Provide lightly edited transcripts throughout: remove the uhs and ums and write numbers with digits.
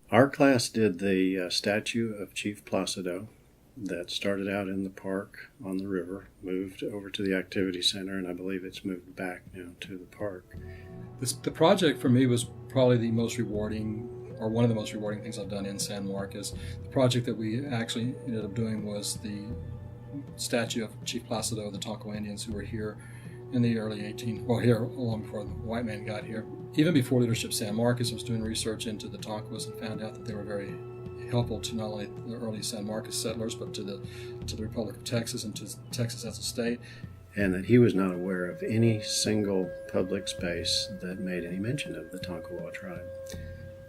Our class did the statue of Cheif Placido that started out in the park on the river, moved over to the activity center, and I believe it's moved back now to the park. The project for me was probably the most rewarding, or one of the most rewarding things I've done in San Marcos. The project that we actually ended up doing was the statue of Cheif Placido, the Tonkawa Indians who were here in the early here long before the white man got here. Even before Leadership San Marcos, I was doing research into the Tonkawas and found out that they were very helpful to not only the early San Marcos settlers, but to the Republic of Texas and to Texas as a state. And that he was not aware of any single public space that made any mention of the Tonkawa tribe.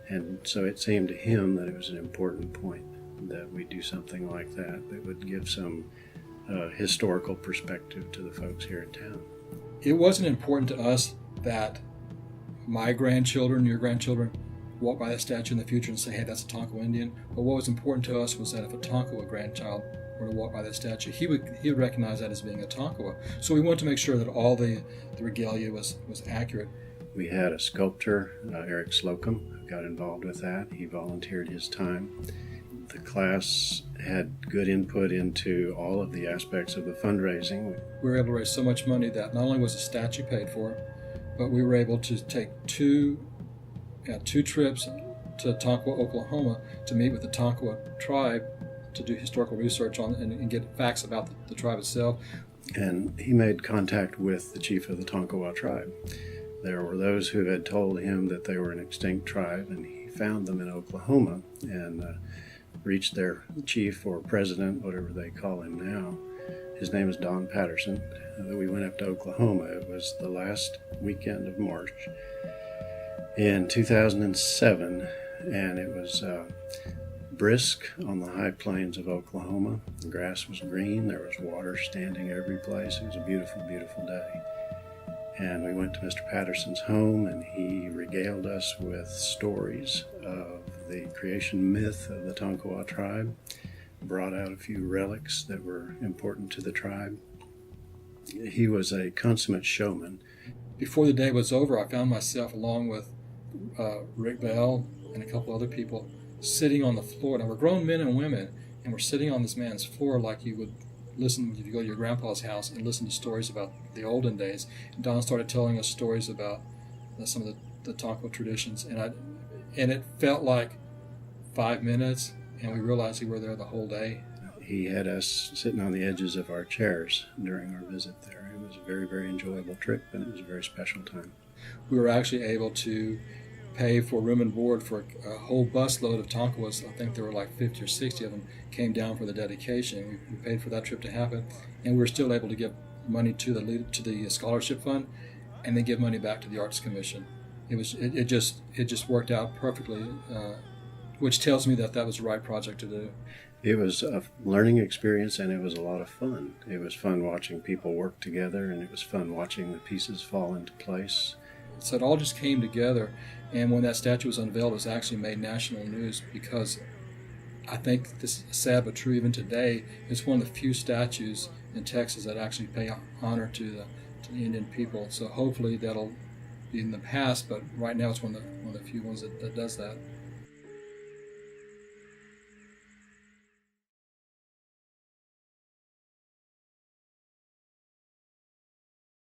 And so it seemed to him that it was an important point that we do something like that would give some historical perspective to the folks here in town. It wasn't important to us that my grandchildren, your grandchildren, walk by that statue in the future and say, hey, that's a Tonkawa Indian. But what was important to us was that if a Tonkawa grandchild were to walk by that statue, he would recognize that as being a Tonkawa. So we wanted to make sure that all the regalia was accurate. We had a sculptor, Eric Slocum, who got involved with that. He volunteered his time. The class had good input into all of the aspects of the fundraising. We were able to raise so much money that not only was the statue paid for, but we were able to take two trips to Tonkawa, Oklahoma, to meet with the Tonkawa tribe to do historical research on and get facts about the tribe itself. And he made contact with the chief of the Tonkawa tribe. There were those who had told him that they were an extinct tribe, and he found them in Oklahoma and reached their chief or president, whatever they call him now. His name is Don Patterson. We went up to Oklahoma. It was the last weekend of March in 2007, and it was brisk on the high plains of Oklahoma. The grass was green. There was water standing every place. It was a beautiful, beautiful day. And we went to Mr. Patterson's home, and he regaled us with stories of the creation myth of the Tonkawa tribe, brought out a few relics that were important to the tribe. He was a consummate showman. Before the day was over, I found myself, along with Rick Bell and a couple other people, sitting on the floor. Now, we're grown men and women, and we're sitting on this man's floor like you would listen if you go to your grandpa's house and listen to stories about the olden days. And Don started telling us stories about some of the Tonkawa traditions, and it felt like 5 minutes, and we realized we were there the whole day. He had us sitting on the edges of our chairs during our visit there. It was a very, very enjoyable trip, and it was a very special time. We were actually able to pay for room and board for a whole busload of Tonkawas. I think there were like 50 or 60 of them came down for the dedication. We paid for that trip to happen, and we were still able to give money to the scholarship fund, and then give money back to the Arts Commission. It just worked out perfectly, which tells me that was the right project to do. It was a learning experience, and it was a lot of fun. It was fun watching people work together, and it was fun watching the pieces fall into place. So it all just came together, and when that statue was unveiled, it was actually made national news, because I think this is sad but true even today. It's one of the few statues in Texas that actually pay honor to the Indian people. So hopefully that'll be in the past, but right now it's one of the few ones that does that.